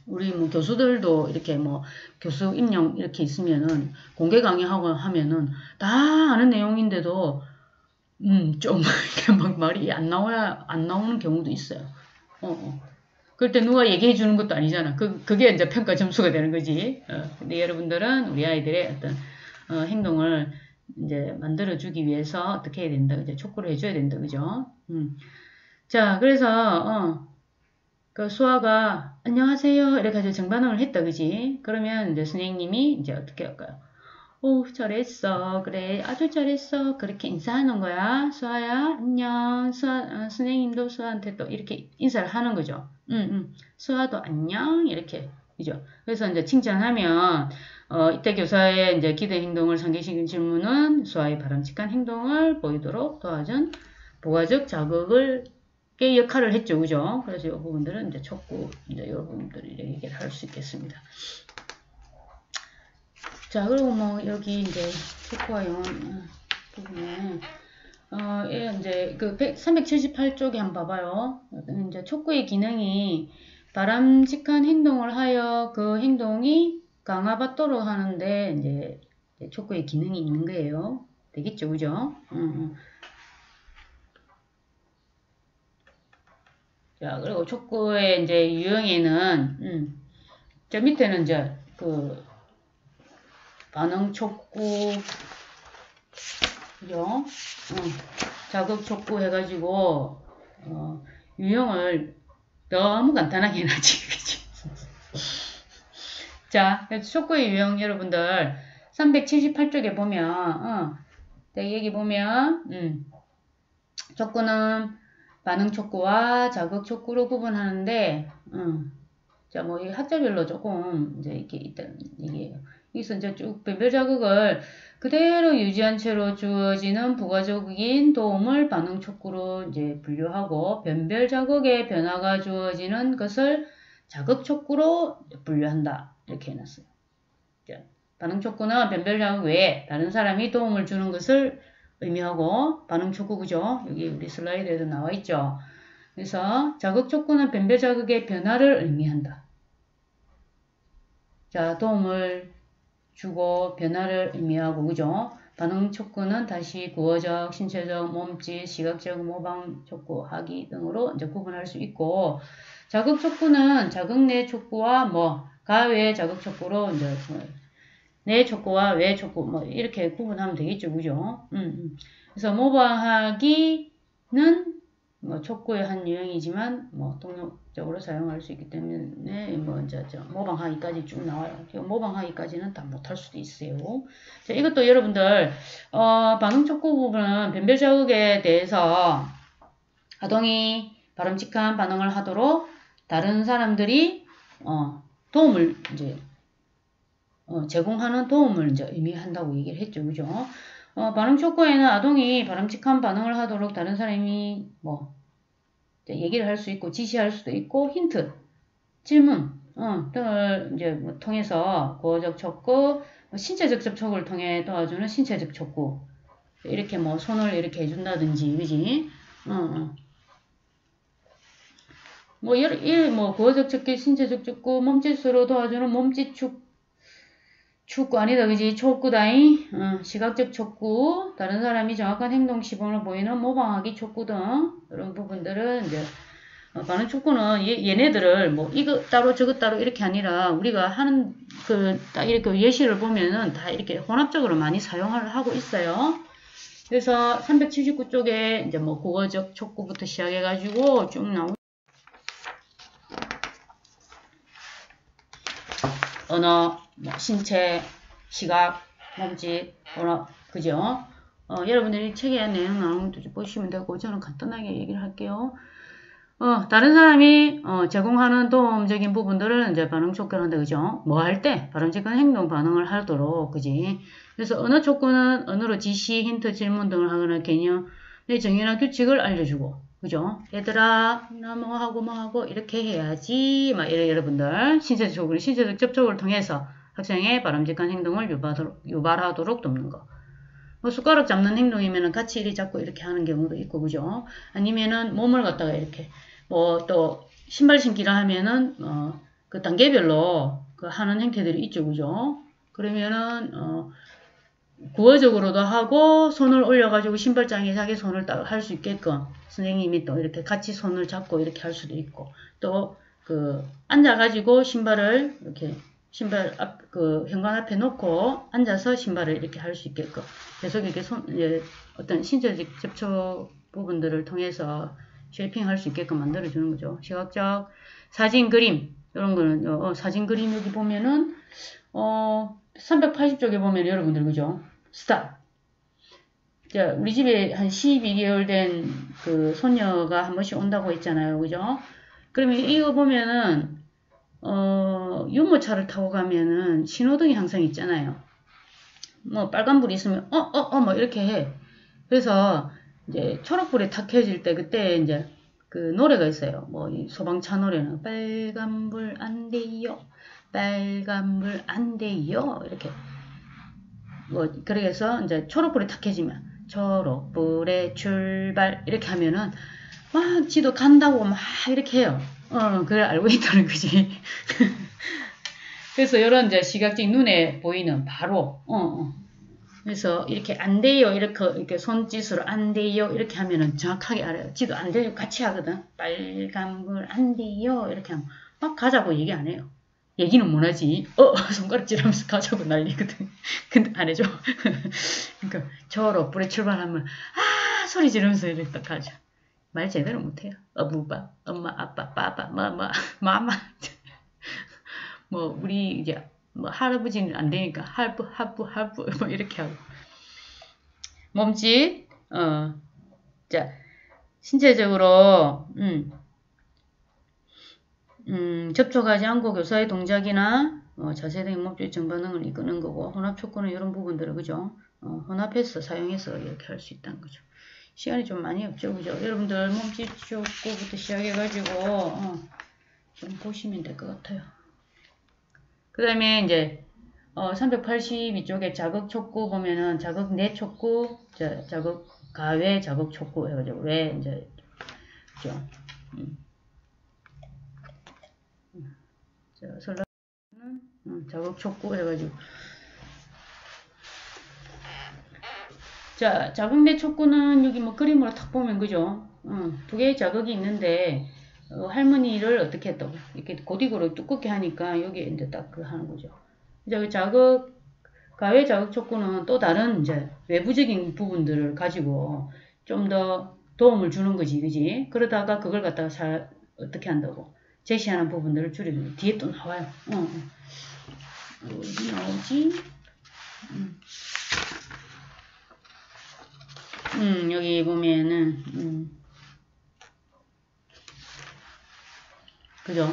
우리 뭐 교수들도 이렇게 뭐 교수 임용 이렇게 있으면은 공개 강의하고 하면은 다 아는 내용인데도 좀 이렇게 막 말이 안 나오는 경우도 있어요. 그럴 때 누가 얘기해 주는 것도 아니잖아. 그게 이제 평가 점수가 되는 거지. 근데 여러분들은 우리 아이들의 어떤 행동을 이제 만들어주기 위해서 어떻게 해야 된다. 이제 촉구를 해줘야 된다. 그죠? 자, 그래서, 그 수아가, 안녕하세요. 이렇게 해서 정반응을 했다. 그지? 그러면 이제 선생님이 이제 어떻게 할까요? 오, 잘했어. 그래. 아주 잘했어. 그렇게 인사하는 거야. 수아야, 안녕. 선생님도 수아한테 또 이렇게 인사를 하는 거죠. 수아도 안녕. 이렇게. 그죠? 그래서 이제 칭찬하면, 이때 교사의 이제 기대 행동을 상기시킨 질문은 수아의 바람직한 행동을 보이도록 도와준 부가적 자극을 게 역할을 했죠. 그죠? 그래서 이 부분들은 이제 촉구, 이제 여러분들이 얘기를 할 수 있겠습니다. 자, 그리고 뭐, 여기 이제 촉구와 영어 부분에, 이제 그 378쪽에 한번 봐봐요. 이제 촉구의 기능이 바람직한 행동을 하여 그 행동이 강화받도록 하는데, 이제 촉구의 기능이 있는 거예요. 되겠죠? 그죠? 자, 그리고 촉구의 이제 유형에는, 저 밑에는 이제 그, 반응 촉구, 그죠? 자극 촉구 해가지고, 유형을 너무 간단하게 해놨지, 그치? 자, 촉구의 유형 여러분들, 378쪽에 보면, 여기 보면, 촉구는 반응 촉구와 자극 촉구로 구분하는데, 자, 뭐, 이 학자별로 조금, 이제, 이렇게 있다는 얘기예요. 여기서 이제 쭉 변별 자극을 그대로 유지한 채로 주어지는 부가적인 도움을 반응 촉구로 이제 분류하고, 변별 자극의 변화가 주어지는 것을 자극 촉구로 분류한다. 이렇게 해놨어요. 자, 반응 촉구는 변별 자극 외에 다른 사람이 도움을 주는 것을 의미하고, 반응 촉구, 그죠? 여기 우리 슬라이드에도 나와 있죠. 그래서 자극 촉구는 변별 자극의 변화를 의미한다. 자, 도움을 주고 변화를 의미하고, 그죠? 반응 촉구는 다시 구어적, 신체적, 몸짓, 시각적, 모방 촉구, 하기 등으로 이제 구분할 수 있고, 자극 촉구는 자극 내 촉구와 뭐, 가외 자극 촉구로 이제 내 촉구와 외 촉구, 뭐, 이렇게 구분하면 되겠죠. 그죠? 그래서 모방하기는 뭐, 촉구의 한 유형이지만, 뭐, 동력적으로 사용할 수 있기 때문에, 뭐, 이제, 모방하기까지 쭉 나와요. 모방하기까지는 다 못할 수도 있어요. 자, 이것도 여러분들, 반응 촉구 부분은 변별 자극에 대해서 아동이 바람직한 반응을 하도록 다른 사람들이, 도움을, 이제, 제공하는 도움을 이제 의미한다고 얘기를 했죠. 그죠? 반응 촉구에는 아동이 바람직한 반응을 하도록 다른 사람이 뭐 얘기를 할 수 있고 지시할 수도 있고 힌트, 질문 등을 이제 뭐 통해서 구어적 촉구, 신체적 접촉을 통해 도와주는 신체적 촉구, 이렇게 뭐 손을 이렇게 해준다든지, 그지? 뭐 구어적 촉구, 신체적 촉구, 몸짓으로 도와주는 몸짓 촉구 아니다, 그지? 촉구다잉. 시각적 촉구, 다른 사람이 정확한 행동 시범을 보이는 모방하기 촉구 등 이런 부분들은 이제 반응 촉구는 얘네들을 뭐 이거 따로 저거 따로 이렇게 아니라 우리가 하는 그 딱 이렇게 예시를 보면은 다 이렇게 혼합적으로 많이 사용을 하고 있어요. 그래서 379쪽에 이제 뭐 국어적 촉구부터 시작해가지고 쭉 나오고 언어, 뭐 신체, 시각, 몸짓, 언어, 그죠? 여러분들이 책에 내용 나오는 것도 보시면 되고, 저는 간단하게 얘기를 할게요. 다른 사람이, 제공하는 도움적인 부분들은 이제 반응 촉구를 한다, 그죠? 뭐 할 때? 바람직한 행동 반응을 하도록, 그지? 그래서 언어 촉구는 언어로 지시, 힌트, 질문 등을 하거나 개념의 정의나 규칙을 알려주고, 그죠? 얘들아, 나 뭐 하고 이렇게 해야지. 막 이래 여러분들 신체적 접촉을 통해서 학생의 바람직한 행동을 유발하도록 돕는 거. 뭐 숟가락 잡는 행동이면은 같이 이렇게 잡고 이렇게 하는 경우도 있고, 그죠? 아니면은 몸을 갖다가 이렇게, 뭐 또 신발 신기라 하면은, 그 단계별로 그 하는 행태들이 있죠, 그죠? 그러면은, 구어적으로도 하고, 손을 올려가지고 신발장에 자기 손을 딱 할 수 있게끔 선생님이 또 이렇게 같이 손을 잡고 이렇게 할 수도 있고, 또 그 앉아가지고 신발을 이렇게 신발 앞, 그 현관 앞에 놓고 앉아서 신발을 이렇게 할 수 있게끔 계속 이렇게 어떤 신체적 접촉 부분들을 통해서 쉐이핑할 수 있게끔 만들어주는 거죠. 시각적 사진 그림 이런 거는 사진 그림 여기 보면은 380쪽에 보면 여러분들 그죠? 스탑. 자, 우리 집에 한 12개월 된 그 손녀가 한 번씩 온다고 했잖아요. 그죠? 그러면 이거 보면은 유모차를 타고 가면은 신호등이 항상 있잖아요. 뭐 빨간불이 있으면 뭐 이렇게 해. 그래서 이제 초록불이 탁 켜질 때 그때 이제 그 노래가 있어요. 뭐 이 소방차 노래는 빨간불 안 돼요. 빨간불 안 돼요. 이렇게 뭐 그래서 이제 초록불이 탁 켜지면 초록불에 출발 이렇게 하면은 막 지도 간다고 막 이렇게 해요. 그걸 알고 있다는 거지. 그래서 이런 이제 시각적 눈에 보이는 바로, 그래서 이렇게 안 돼요. 이렇게 손짓으로 안 돼요. 이렇게 하면은 정확하게 알아요. 지도 안 돼요. 같이 하거든. 빨간불 안 돼요. 이렇게 하면 막 가자고 얘기 안 해요. 얘기는 못 하지. 손가락질 하면서 가자고 난리거든. 근데 안 해줘. 그러니까 초록불에 출발하면, 소리 지르면서 이렇게 딱 가죠. 말 제대로 못해요. 어부바, 엄마, 아빠, 빠빠, 마마. 뭐, 우리, 이제, 뭐, 할아버지는 안 되니까, 할부, 뭐, 이렇게 하고. 몸짓, 자, 신체적으로, 접촉하지 않고 교사의 동작이나, 자세 등의 몸짓 정반응을 이끄는 거고, 혼합 촉구는 이런 부분들을, 그죠? 혼합해서, 사용해서 이렇게 할 수 있다는 거죠. 시간이 좀 많이 없죠, 그죠? 여러분들 몸짓 촉구부터 시작해가지고 좀 보시면 될 것 같아요. 그 다음에 이제 382쪽에 자극 촉구 보면은 자극 내 촉구, 자극 가외 자극 촉구 해가지고 왜 이제 그죠? 설라는 자극 촉구 해가지고. 자, 자극 내 촉구는 여기 뭐 그림으로 탁 보면 그죠? 두 개의 자극이 있는데 할머니를 어떻게 했다고 이렇게 고딕으로 두껍게 하니까 여기 이제 딱 그 하는 거죠. 이제 그 자극 가외 자극 촉구는 또 다른 이제 외부적인 부분들을 가지고 좀 더 도움을 주는 거지, 그지? 그러다가 그걸 갖다가 어떻게 한다고 제시하는 부분들을 줄이면 뒤에 또 나와요. 어디 나오지? 여기 보면은, 그죠?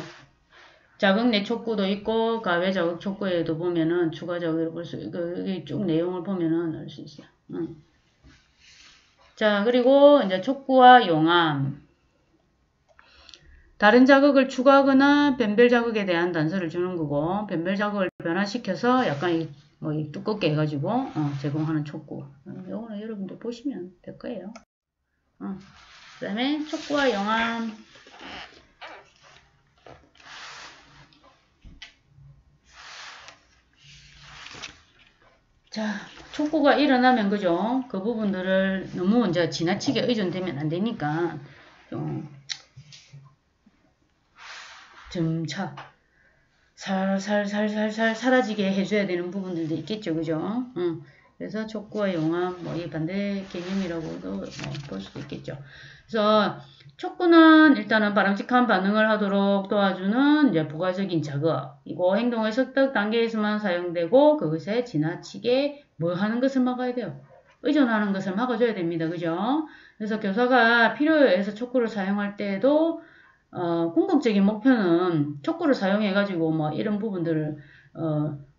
자극 내 촉구도 있고, 가외 자극 촉구에도 보면은, 추가 자극을 볼 수, 여기 쭉 내용을 보면은 알 수 있어요. 자, 그리고 이제 촉구와 용암. 다른 자극을 추가하거나 변별 자극에 대한 단서를 주는 거고, 변별 자극을 변화시켜서 약간 뭐 두껍게 해가지고 제공하는 촉구. 이거는 여러분들 보시면 될 거예요. 그 다음에 촉구와 용암. 자, 촉구가 일어나면 그죠? 그 부분들을 너무 이제 지나치게 의존되면 안 되니까 좀 점차 살살살살 사라지게 해줘야 되는 부분들도 있겠죠, 그죠? 그래서 촉구와 용암, 뭐, 이 반대 개념이라고도 볼 수도 있겠죠. 그래서 촉구는 일단은 바람직한 반응을 하도록 도와주는 이제 부가적인 자극이고 행동의 습득 단계에서만 사용되고 그것에 지나치게 뭐 하는 것을 막아야 돼요? 의존하는 것을 막아줘야 됩니다, 그죠? 그래서 교사가 필요에 의해서 촉구를 사용할 때에도 궁극적인 목표는 촉구를 사용해가지고 뭐 이런 부분들을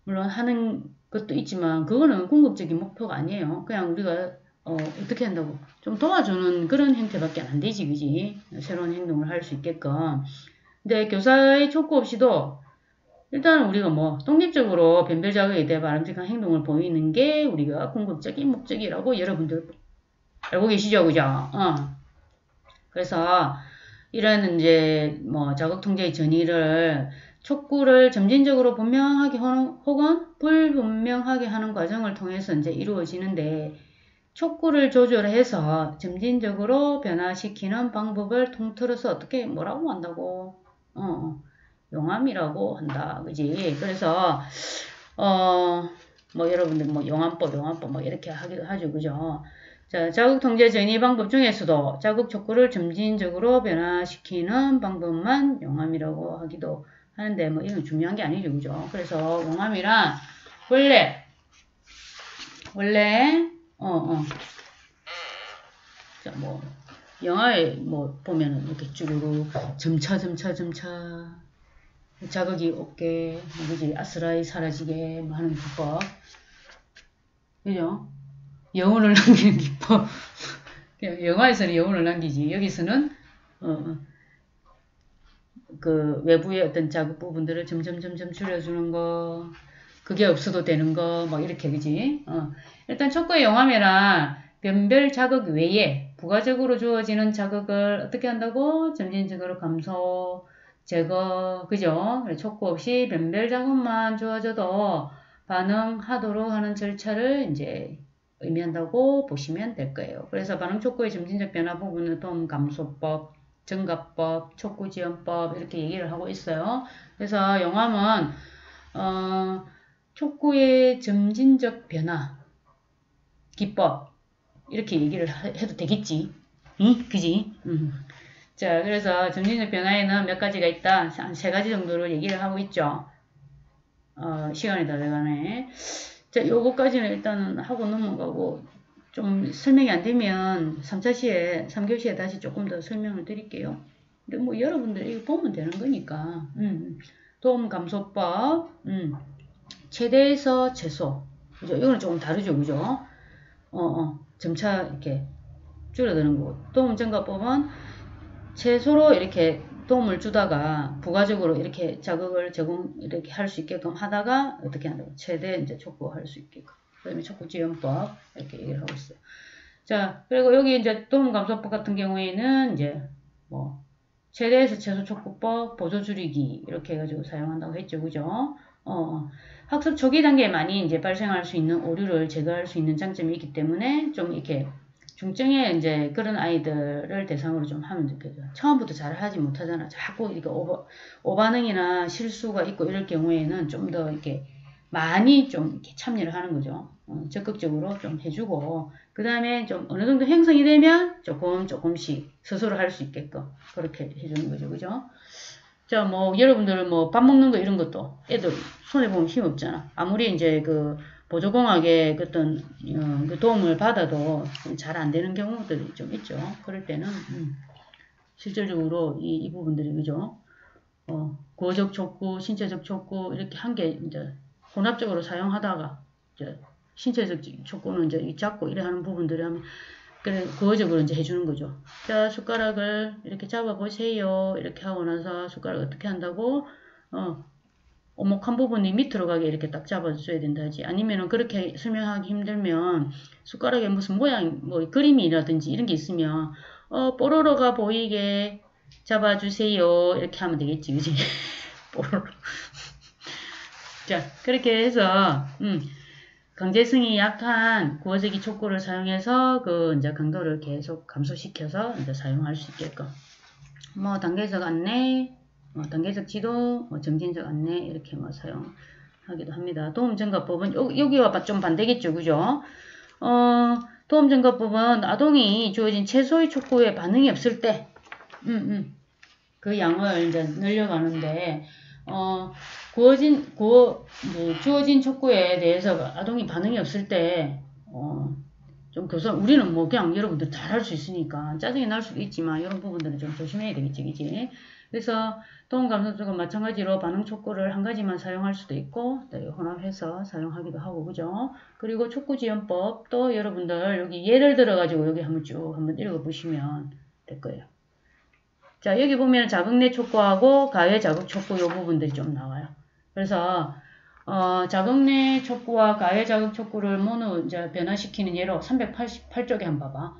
물론 하는 것도 있지만 그거는 궁극적인 목표가 아니에요. 그냥 우리가 어떻게 한다고 좀 도와주는 그런 형태밖에 안 되지, 그지? 새로운 행동을 할 수 있게끔. 근데 교사의 촉구 없이도 일단 우리가 뭐 독립적으로 변별 자극에 대해 바람직한 행동을 보이는 게 우리가 궁극적인 목적이라고 여러분들 알고 계시죠, 그죠? 그래서 이런 이제 뭐 자극 통제의 전이를 촉구를 점진적으로 분명하게 혹은 불분명하게 하는 과정을 통해서 이제 이루어지는데 촉구를 조절해서 점진적으로 변화시키는 방법을 통틀어서 어떻게 뭐라고 한다고? 용암이라고 한다. 그지? 그래서 뭐 여러분들 뭐 용암법 뭐 이렇게 하기도 하죠. 그죠? 자, 자극 통제 전이 방법 중에서도 자극 촉구를 점진적으로 변화시키는 방법만 용암이라고 하기도 하는데 뭐 이건 중요한 게 아니죠. 그죠? 그래서 용암이란 원래 자, 뭐 영화에 뭐 보면은 이렇게 쭈루루 점차 자극이 없게 그지 아스라이 사라지게 뭐 하는 기법 그죠? 영혼을 남기는 기법 영화에서는 영혼을 남기지 여기서는 그 외부의 어떤 자극 부분들을 점점 줄여주는 거 그게 없어도 되는 거 뭐 이렇게 그지? 일단 촉구의 용암이란 변별 자극 외에 부가적으로 주어지는 자극을 어떻게 한다고? 점진적으로 감소, 제거, 그죠? 촉구 없이 변별 자극만 주어져도 반응하도록 하는 절차를 이제 의미한다고 보시면 될 거예요. 그래서 반응 촉구의 점진적 변화 부분은 도움 감소법, 증가법, 촉구지연법 이렇게 얘기를 하고 있어요. 그래서 용암은 촉구의 점진적 변화 기법 이렇게 얘기를 해도 되겠지. 응? 그지? 자, 그래서 점진적 변화에는 몇 가지가 있다. 한 3가지 정도를 얘기를 하고 있죠. 시간이 다 돼가네. 자, 요거까지는 일단은 하고 넘어가고 좀 설명이 안 되면 3교시에 다시 조금 더 설명을 드릴게요. 근데 뭐 여러분들 이거 보면 되는 거니까. 도움 감소법, 최대에서 최소. 그죠? 이거는 조금 다르죠, 그죠? 점차 이렇게 줄어드는 거고. 도움 증가법은 최소로 이렇게 도움을 주다가 부가적으로 이렇게 자극을 이렇게 할 수 있게끔 하다가 어떻게 한다고? 최대 이제 촉구할 수 있게끔. 그 다음에 촉구지연법 이렇게 얘기를 하고 있어요. 자, 그리고 여기 이제 도움 감소법 같은 경우에는 이제 뭐 최대에서 최소 촉구법, 보조 줄이기 이렇게 해가지고 사용한다고 했죠, 그죠? 학습 초기 단계에 많이 이제 발생할 수 있는 오류를 제거할 수 있는 장점이 있기 때문에 좀 이렇게 중증의 이제 그런 아이들을 대상으로 좀 하면 좋겠죠. 처음부터 잘 하지 못하잖아. 자꾸 이렇게 오반응이나 실수가 있고 이럴 경우에는 좀 더 이렇게 많이 좀 이렇게 참여를 하는 거죠. 적극적으로 좀 해주고 그 다음에 좀 어느 정도 형성이 되면 조금씩 스스로 할 수 있게끔 그렇게 해주는 거죠. 그죠? 자, 뭐 여러분들은 뭐 밥 먹는 거 이런 것도 애들 손에 보면 힘 없잖아. 아무리 이제 그 보조공학의 어떤 그 도움을 받아도 잘 안 되는 경우들이 좀 있죠. 그럴 때는 실질적으로 이 부분들이 그죠? 구어적 촉구, 신체적 촉구 이렇게 한 개 이제 혼합적으로 사용하다가 이제 신체적 촉구는 이제 잡고 이래 하는 부분들을 하면 그래 구어적으로 이제 해주는 거죠. 자, 숟가락을 이렇게 잡아보세요. 이렇게 하고 나서 숟가락 어떻게 한다고? 오목한 부분이 밑으로 가게 이렇게 딱 잡아줘야 된다지. 아니면은 그렇게 설명하기 힘들면 숟가락에 무슨 모양, 뭐 그림이라든지 이런 게 있으면 뽀로로가 보이게 잡아주세요. 이렇게 하면 되겠지, 그지? 뽀로로. 자, 그렇게 해서 강제성이 약한 구어제기 촉구를 사용해서 그 이제 강도를 계속 감소시켜서 이제 사용할 수 있게끔. 뭐 단계적 안내, 단계적 지도, 점진적 안내 이렇게 뭐 사용하기도 합니다. 도움 증가법은 여기와 좀 반대겠죠, 그죠? 도움 증가법은 아동이 주어진 최소의 촉구에 반응이 없을 때, 그 양을 이제 늘려가는데, 주어진 촉구에 대해서 아동이 반응이 없을 때, 좀 우리는 뭐 그냥 여러분들 잘 할 수 있으니까 짜증이 날 수도 있지만 이런 부분들은 좀 조심해야 되겠지, 그지? 그래서 도움 감소법과 마찬가지로 반응 촉구를 한 가지만 사용할 수도 있고 혼합해서 사용하기도 하고, 그죠? 그리고 촉구지연법 또 여러분들 여기 예를 들어가지고 여기 한번 쭉 한번 읽어보시면 될 거예요. 자, 여기 보면 자극 내 촉구하고 가해 자극 촉구 요 부분들이 좀 나와요. 그래서 자극내 촉구와 가해 자극 촉구를 모두 이제 변화시키는 예로 388쪽에 한번 봐봐.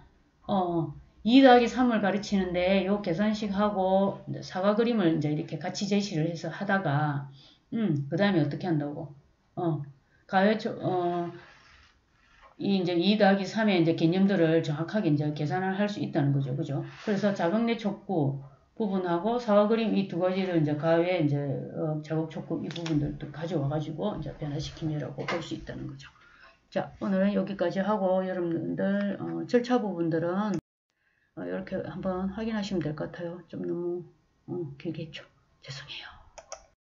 2 더하기 3을 가르치는데 요 계산식하고 사과 그림을 이제 이렇게 같이 제시를 해서 하다가 그 다음에 어떻게 한다고? 가해 촉 이 이제 2 더하기 3의 이제 개념들을 정확하게 이제 계산을 할 수 있다는 거죠. 그죠? 그래서 자극내 촉구 부분하고 사과 그림 이 두 가지를 이제 가외 이제 자극 촉구 이 부분들도 가져와 가지고 이제 변화시키느라고 볼 수 있다는 거죠. 자, 오늘은 여기까지 하고 여러분들 절차 부분들은 이렇게 한번 확인하시면 될 것 같아요. 좀 너무 길게 했죠. 죄송해요.